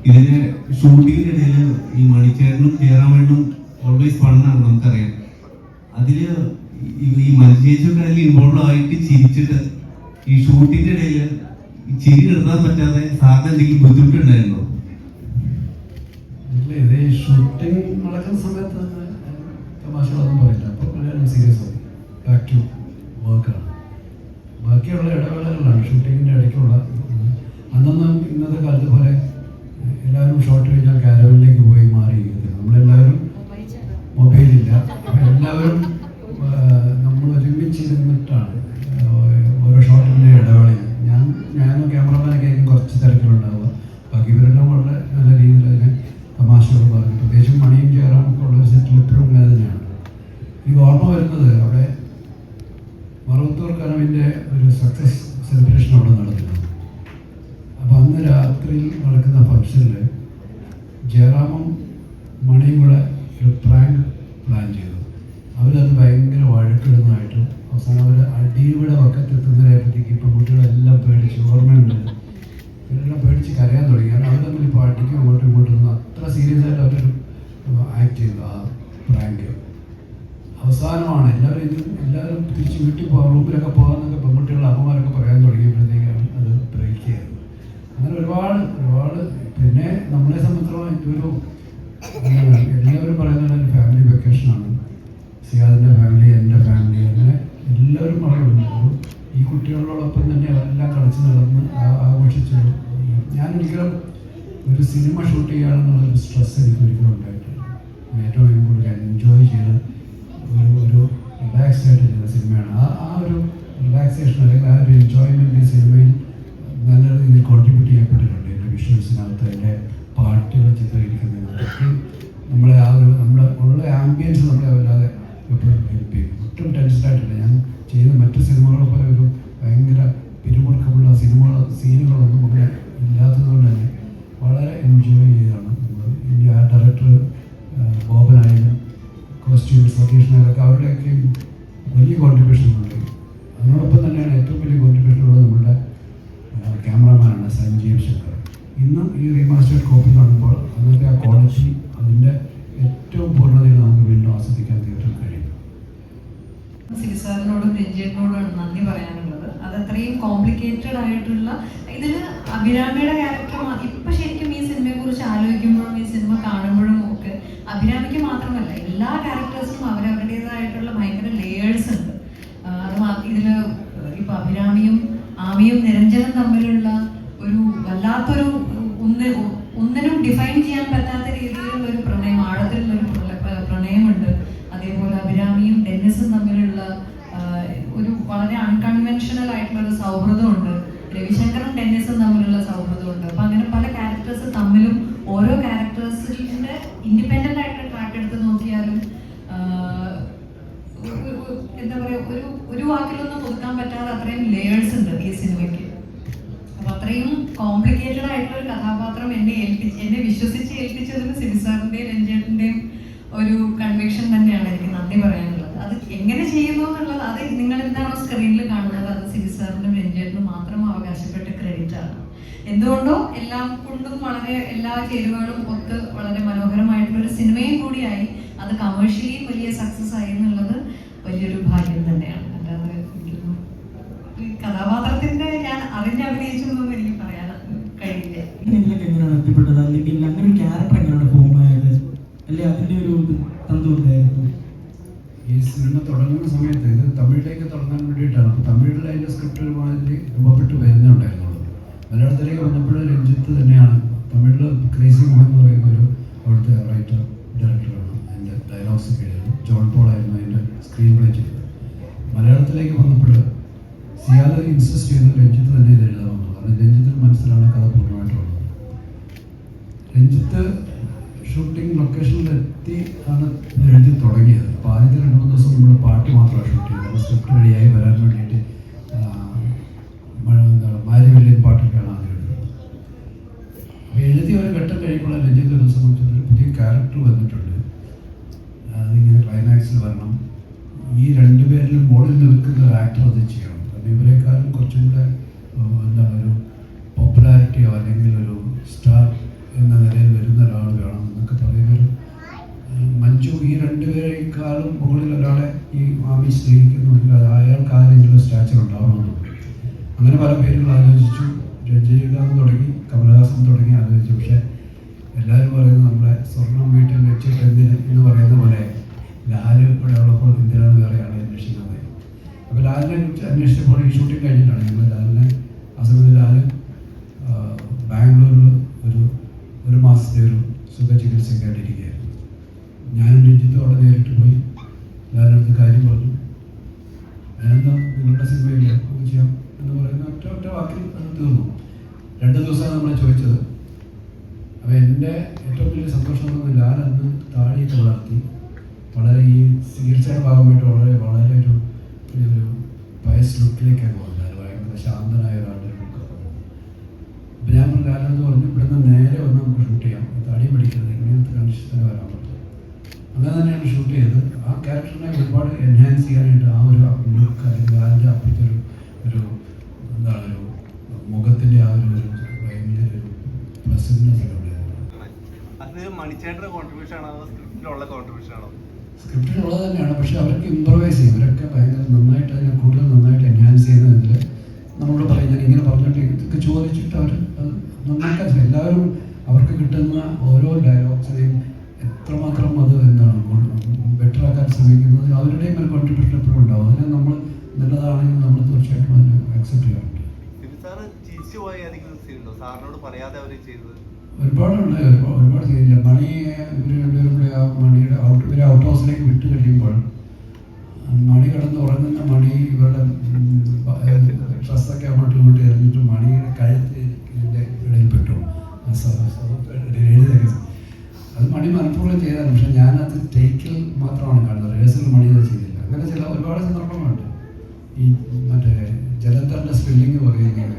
ഇതിന് ഷൂട്ടിങ്ങിനിടയിൽ ഈ മണിച്ചേട്ടനും ജയറാമേട്ടനും ഓൾവേസ് ഫണ്ണാണ് നമുക്കറിയാം. അതില് ഈ മനുഷ്യേച്ചൊക്കെ അതിൽ ഇൻവോൾവ് ആയിട്ട് ചിരിച്ചിട്ട് ഈ ഷൂട്ടിന്റെ ഇടയിൽ ചിരി നിർത്താൻ പറ്റാതെ സാറിന് എന്തെങ്കിലും ബുദ്ധിമുട്ടുണ്ടായിരുന്നോ? ഇത് ഷൂട്ടിങ് നടക്കുന്ന സമയത്ത് തമാശകളൊന്നും പറയില്ല. അപ്പോൾ സീരിയസ് ആയി ബാക്ക് ടു വർക്കാണ്. ബാക്കിയുള്ള ഇടവേളകളാണ് ഷൂട്ടിങ്ങിൻ്റെ ഇടയ്ക്കുള്ള. അന്നൊന്നും ഇന്നത്തെ കാലത്ത് പോലെ എല്ലാവരും ഷോട്ട് കഴിഞ്ഞാൽ കാരവനിലേക്ക് പോയി മാറിയിരിക്കുന്നത്. നമ്മളെല്ലാവരും മൊബൈലില്ല, എല്ലാവരും നമ്മൾ ഒരുമിച്ചിരുന്നിട്ടാണ് ഓരോ ഷോട്ടിൻ്റെ ഇടവേളയിൽ. ഞാനും ക്യാമറമാനൊക്കെ ആയിരിക്കും കുറച്ച് തിരക്കിലുണ്ടാവുക. ബാക്കി ഇവരെല്ലാം വളരെ നല്ല രീതിയിൽ അതിനെ തമാശകൾ പറഞ്ഞു. പ്രത്യേകിച്ചും മണിയും ജയറാമൊക്കെ ഉള്ള സെറ്റിൽ എപ്പോഴും ഇങ്ങനെ തന്നെയാണ്. എനിക്ക് ഓർമ്മ വരുന്നത് അവിടെ മറവത്തൂർ കനവിൻ്റെ ഒരു സക്സസ് സെലിബ്രേഷൻ അവിടെ നടന്നിരുന്നു. അപ്പോൾ അന്ന് രാത്രിയിൽ നടക്കുന്ന ഫംഗ്ഷനിൽ ജയറാമും മണിയും കൂടെ ഒരു പ്രാങ്ക് പ്ലാൻ ചെയ്തു. അവരത് ഭയങ്കര വഴക്കിടുന്നതായിട്ടും അവസാനം അവർ അടിയുടെ വക്കത്തെത്തുന്നതിനെപ്പറ്റിക്ക് ഇപ്പം കുട്ടികളെല്ലാം പേടിച്ച് ഓർമ്മയുണ്ട്. ഇവരെല്ലാം പേടിച്ച് കരയാൻ തുടങ്ങി. കാരണം അവർ തമ്മിൽ ഇപ്പോൾ അടിക്കും അങ്ങോട്ടും ഇങ്ങോട്ടും അത്ര സീരിയസ് ആയിട്ട് അവരൊരു ആക്ട് ചെയ്തു ആ പ്രാങ്ക്. അവസാനമാണ് എല്ലാവരും തിരിച്ച് വീട്ടിൽ പോകാൻ റൂമിലൊക്കെ പോകാമെന്നൊക്കെ പെൺകുട്ടികളുടെ അമ്മമാരൊക്കെ പറയാൻ തുടങ്ങിയപ്പോഴത്തേക്കാണ് അത് ബ്രേക്ക് ചെയ്തത്. അങ്ങനെ ഒരുപാട് പിന്നെ നമ്മളെ സംബന്ധിച്ചിടത്തോളം ഇതൊരു എല്ലാവരും പറയുന്നത് ഒരു ഫാമിലി വെക്കേഷനാണ്. സിയാദിൻ്റെ ഫാമിലി, എൻ്റെ ഫാമിലി, അങ്ങനെ എല്ലാവരും പറയുന്നുണ്ട്. ഈ കുട്ടികളോടൊപ്പം തന്നെ അവരെല്ലാം കളിച്ച് നടന്ന് ആഘോഷിച്ചു. ഞാനൊരിക്കലും ഒരു സിനിമ ഷൂട്ട് ചെയ്യുകയാണെന്നുള്ളൊരു സ്ട്രെസ് എനിക്ക് ഒരിക്കലും ഉണ്ടായിട്ടില്ല. ഏറ്റവും കൂടുതൽ എൻജോയ് ചെയ്ത് ഒരു റിലാക്സ്ഡ് ആയിട്ട് ചെയ്യുന്ന സിനിമയാണ്. ആ ഒരു റിലാക്സേഷൻ അല്ലെങ്കിൽ ആ ഒരു എൻജോയ്മെൻറ്റ് ഈ സിനിമയിൽ നല്ല രീതിയിൽ കോൺട്രിബ്യൂട്ട് ചെയ്യപ്പെട്ടിട്ടുണ്ട്. എൻ്റെ വിഷ്വൽസിനകത്ത് എൻ്റെ പാട്ടുകൾ ചിത്രീകരിക്കുന്നതിനകത്ത് നമ്മളെ ആ ഒരു നമ്മുടെ ഉള്ള ആംബിയൻസ് നമ്മളെ വല്ലാതെ എപ്പോഴും ഹെൽപ്പ് ചെയ്യും. ഒട്ടും ടെൻഷനായിട്ടില്ല. ഞാൻ ചെയ്യുന്ന മറ്റു സിനിമകളെ പോലെ ഒരു ഭയങ്കര പിരിമുറുക്കമുള്ള സീനുകളൊന്നും അങ്ങനെ ഇല്ലാത്തതുകൊണ്ട് തന്നെ വളരെ എൻജോയ് ചെയ്താണ് ഇനി ആ ഡയറക്ടർ ബോബനായാലും കോസ്റ്റ്യൂം സതീഷിനൊക്കെ അവരുടെയൊക്കെ വലിയ കോൺട്രിബ്യൂഷൻ ഉണ്ട്. അതിനോടൊപ്പം തന്നെയാണ് ഏറ്റവും വലിയ കോൺട്രിബ്യൂഷൻ ഉള്ളത് നമ്മളുടെ ക്യാമറമാനാണ് സഞ്ജീവ് ശങ്കർ. ഇന്നും ഈ റീമാസ്റ്റേഡ് കോപ്പി കാണുമ്പോൾ അന്നത്തെ ആ ക്വാളിറ്റി അതിൻ്റെ ഏറ്റവും പൂർണ്ണതയിൽ നമുക്ക് വീണ്ടും ആസ്വദിക്കാൻ തിയേറ്ററിൽ കഴിയും. സിരിസാറിനോടും രഞ്ജിത്തിനോടാണ് നന്ദി പറയാനുള്ളത്. അത് അത്രയും കോംപ്ലിക്കേറ്റഡ് ആയിട്ടുള്ള ഇതിൽ അഭിരാമിയുടെ ക്യാരക്ടർ ഇപ്പം ശരിക്കും ഈ സിനിമയെ കുറിച്ച് ആലോചിക്കുമ്പോഴും ഈ സിനിമ കാണുമ്പോഴും ഒക്കെ അഭിരാമിക്ക് മാത്രമല്ല എല്ലാ ക്യാരക്ടേഴ്സിനും അവരവരുടേതായിട്ടുള്ള ഭയങ്കര ലേയേഴ്സ് ഉണ്ട്. അത് ഇതില് ഇപ്പൊ അഭിരാമിയും ആമിയും നിരഞ്ജനും തമ്മിലുള്ള ഒരു വല്ലാത്തൊരു ഒന്നിനും ഡിഫൈൻ ചെയ്യാൻ പറ്റാത്ത രീതിയിലുള്ള ഒരു പ്രണയം, ആഴത്തിലുള്ള ഒരു പ്രണയമുണ്ട്. അതേപോലെ അഭിരാമിയും ഡെന്നിസും തമ്മിലുള്ള ഒരു വളരെ അൺകൺവെൻഷണൽ ആയിട്ടുള്ള ഒരു സൗഹൃദമുണ്ട്. രവിശങ്കറും ഡെന്നിസും തമ്മിലുള്ള സൗഹൃദമുണ്ട്. അപ്പൊ അങ്ങനെ പല ക്യാരക്ടേഴ്സ് തമ്മിലും ഓരോ ക്യാരക്ടേഴ്സിന്റെ ഇൻഡിപെൻഡന്റ് ആയിട്ടുള്ള ട്രാക്ക് എടുത്ത് നോക്കിയാലും എന്താ പറയാ ഒരു വാക്കിലൊന്നും ഒതുക്കാൻ പറ്റാതെ അത്രയും ലേയേഴ്സ് ഉണ്ട് ഈ സിനിമയ്ക്ക്. അപ്പൊ അത്രയും കോംപ്ലിക്കേറ്റഡ് ആയിട്ടുള്ള ഒരു കഥാപാത്രം എന്നെ വിശ്വസിച്ച് ഏൽപ്പിച്ചതിന് സിരിസാറിന്റെയും രഞ്ജേട്ടന്റെയും ഒരു കൺവിക്ഷൻ തന്നെയാണ് എനിക്ക് നന്ദി പറയാനുള്ളത്. അത് എങ്ങനെ ചെയ്യുന്നു എന്നുള്ളത് അത് നിങ്ങൾ എന്താണോ സ്ക്രീനിൽ കാണുന്നത് അത് സിരിസാറിനും രഞ്ജേട്ടനും മാത്രം അവകാശപ്പെട്ട ക്രെഡിറ്റ് ആണ്. എന്തുകൊണ്ടോ എല്ലാം കൊണ്ടും വളരെ എല്ലാ ചേരുവകളും ഒത്ത് വളരെ മനോഹരമായിട്ടുള്ള ഒരു സിനിമയും കൂടിയായി അത് കമേഴ്ഷ്യലി വലിയ സക്സസ് ആയി എന്നുള്ളത് വലിയൊരു ഭാഗ്യം തന്നെയാണ്. അല്ലാതെ കഥാപാത്രത്തിന്റെ ഞാൻ അറിഞ്ഞ് അഭിനയിച്ചു എന്നൊന്നും എനിക്ക് പറയാൻ കഴിയില്ല. എങ്ങനെയാണ് എത്തിപ്പെട്ടത്, അല്ലെങ്കിൽ അങ്ങനെ ഒരു ക്യാരക്ടർ എങ്ങനെയാണ് ഫോം ആയത്, അല്ലെ അതിന്റെ ഒരു തന്ത്രമായിരുന്നു? ഈ സിനിമ തുടങ്ങുന്ന സമയത്ത് ഇത് തമിഴിലേക്ക് തുടങ്ങാൻ വേണ്ടിയിട്ടാണ്. അപ്പോൾ തമിഴിൽ അതിൻ്റെ സ്ക്രിപ്റ്റ് ഒരുമാതിരി രൂപപ്പെട്ട് വരുന്നുണ്ടായിരുന്നുള്ളൂ. മലയാളത്തിലേക്ക് വന്നപ്പോൾ രഞ്ജിത്ത് തന്നെയാണ്. തമിഴിൽ ക്രേസി മോഹൻ എന്ന് പറയുന്ന ഒരു അവിടുത്തെ റൈറ്റർ ഡയറക്ടറാണ് അതിൻ്റെ ഡയലോഗ്സ് ഒക്കെ എഴുതുന്നത്. ജോൺ പോൾ ആയിരുന്നു അതിൻ്റെ സ്ക്രീൻ പ്ലേ ചെയ്തത്. മലയാളത്തിലേക്ക് വന്നപ്പോൾ സിയാദ് ഇൻസിസ്റ്റ് ചെയ്ത് രഞ്ജിത്ത് തന്നെ ഇത് എഴുതാമെന്നു. കാരണം രഞ്ജിത്തിന് മനസ്സിലാണ് കഥ പൂർണ്ണമായിട്ടുള്ളത്. രഞ്ജിത്ത് ഷൂട്ടിംഗ് ലൊക്കേഷനിലെത്തി ആണ് എഴുതി തുടങ്ങിയത്. അപ്പോൾ ആദ്യത്തെ 2-3 ദിവസം നമ്മൾ പാട്ട് മാത്രമാണ് ഷൂട്ട് ചെയ്തത്. സ്ക്രിപ്റ്റ് റെഡിയായി വരാൻ വേണ്ടിയിട്ട് മാരിവെല്ലിൻ പാട്ടൊക്കെയാണ് ആദ്യം എഴുതുന്നത്. അപ്പോൾ എഴുതി ഒരു ഘട്ടം കഴിയുമ്പോൾ രഞ്ജിത്ത് ഒരു ദിവസം വെച്ചത് ഒരു പുതിയ ക്യാരക്ടർ വന്നിട്ടുണ്ട്, അതിങ്ങനെ ക്ലൈമാക്സിൽ വരണം, ഈ 2 പേരിലും മോളിൽ നിൽക്കുന്ന ഒരു ആക്ടർ അത് ചെയ്യണം. കാരണം ഇവരെക്കാളും കുറച്ചും കൂടെ എന്താണ് ഒരു പോപ്പുലാരിറ്റിയോ അല്ലെങ്കിൽ ഒരു സ്റ്റാർ എന്ന അങ്ങനെ പല പേരുകൾ ആലോചിച്ചു. രജനീകാന്ത് തുടങ്ങി, കമലഹാസൻ തുടങ്ങി ആലോചിച്ചു. പക്ഷെ എല്ലാവരും പറയുന്നത് നമ്മുടെ സ്വർണം വീട്ടിൽ വെച്ചിട്ട് എന്തിന് എന്ന് പറയുന്ന പോലെ ലാല് ഇവിടെ ഉള്ളപ്പോൾ എന്തിനാണ് വേറെ ആളെ അന്വേഷിക്കുന്നത്. അപ്പോൾ ലാലിനെ കുറിച്ച് അന്വേഷിച്ചപ്പോൾ ഈ ഷൂട്ടിംഗ് കഴിഞ്ഞിട്ടാണ് ഞങ്ങൾ ലാലിനെ ആ സമയത്ത് ലാല് ബാംഗ്ലൂരിൽ ഒരു മാസത്തെ ഒരു സുഖചികിത്സയ്ക്കായിട്ടിരിക്കുകയായിരുന്നു. ഞാനും രഞ്ജിത്തും അവിടെ നേരിട്ട് പോയി ലാലിനടുത്ത് കാര്യം പറഞ്ഞു. ഞാനെന്താ നിങ്ങളുടെ സിനിമയില്ല ചെയ്യാം എന്ന് പറയുന്ന ഒറ്റ വാക്കിൽ അത് തീർന്നു. 2 ദിവസമാണ് നമ്മളെ ചോദിച്ചത്. അപ്പോൾ എൻ്റെ ഏറ്റവും വലിയ സന്തോഷം എന്ന് പറഞ്ഞാൽ ലാൽ അന്ന് താടിയൊക്കെ വളർത്തി വളരെ ഈ ചികിത്സയുടെ ഭാഗമായിട്ട് വളരെ ഒരു വയസ്സ് ലുക്കിലേക്കാണ് പോകുന്നത്. ഭയങ്കര ശാന്തനായ ഒരാളുടെ ലുക്കൊക്കെ. അപ്പോൾ ഞാൻ ലാലെന്ന് പറഞ്ഞു ഇവിടുന്ന് നേരെ വന്ന് നമുക്ക് ഷൂട്ട് ചെയ്യാം, താടി പിടിക്കുന്നത് ഇങ്ങനത്തെ കണ്ടീഷൻസ് വരാൻ പറ്റും. അങ്ങനെ തന്നെയാണ് ഷൂട്ട് ചെയ്തത്. ആ ക്യാരക്ടറിനെ ഒരുപാട് എൻഹാൻസ് ചെയ്യാനായിട്ട് ആ ഒരു ലുക്ക് അല്ലെങ്കിൽ ലാലിൻ്റെ അപ്പോഴത്തെ ഒരു എന്താണ് ഒരു മുഖത്തിൻ്റെ ആ ഒരു ഭയങ്കര ഒരു പ്രസന്നത ഉണ്ടായിരുന്നു. മണിച്ചേട്ടന്റെ കോൺട്രിബ്യൂഷൻ ആണോ സ്ക്രിപ്റ്റിലുള്ള കോൺട്രിബ്യൂഷൻ ആണോ? സ്ക്രിപ്റ്റിലുള്ളത് തന്നെയാണ്. പക്ഷെ അവർക്ക് ഇംപ്രവൈസ് ചെയ്യും. ഇവരൊക്കെ ഭയങ്കര നന്നായിട്ട് അതിനെ കൂടുതൽ നന്നായിട്ട് എൻഹാൻസ് ചെയ്യുന്നതിൽ നമ്മളോട് പറയും ഞാൻ ഇങ്ങനെ പറഞ്ഞിട്ട് ഇതൊക്കെ ചോദിച്ചിട്ട് അവർ അത് നന്നാക്കാൻ എല്ലാവരും അവർക്ക് കിട്ടുന്ന ഓരോ ഡയലോഗ്സിനെയും എത്രമാത്രം അത് എന്താണ് ബെറ്റർ ആക്കാൻ ശ്രമിക്കുന്നത് അവരുടെയും ഒരു കോൺട്രിബ്യൂഷൻ എപ്പോഴും ഉണ്ടാവും. അതിനെ നമ്മൾ നല്ലതാണെങ്കിൽ നമ്മൾ തീർച്ചയായിട്ടും അതിനെ ആക്സെപ്റ്റ് ചെയ്യാറുണ്ട്. ഒരുപാടുണ്ട്, ഒരുപാട് ചെയ്തില്ല. മണി ഇവർ രണ്ടുപേരും കൂടി ആ മണിയുടെ ഇവരെ ഔട്ട് ഹൗസിലേക്ക് വിട്ട് കഴിയുമ്പോൾ മണി കിടന്ന് ഉറങ്ങുന്ന മണി ഇവരുടെ ഡ്രസ്സൊക്കെ അങ്ങോട്ട് ഇങ്ങോട്ട് എറിഞ്ഞിട്ട് മണിയുടെ കഴുത്തിൻ്റെ ഇടയിൽ പെട്ടു. അത് മണി മനഃപൂർവ്വം ചെയ്തതാണ്. പക്ഷെ ഞാനത് ടേക്കിൽ മാത്രമാണ് കാണുന്നത്, റിഹേഴ്സൽ മണി അത് ചെയ്തില്ല. അങ്ങനെ ചില ഒരുപാട് സന്ദർഭങ്ങളുണ്ട്. ഈ മറ്റേ ജലന്ധറിൻ്റെ സ്പെല്ലിങ് പറയുന്നത്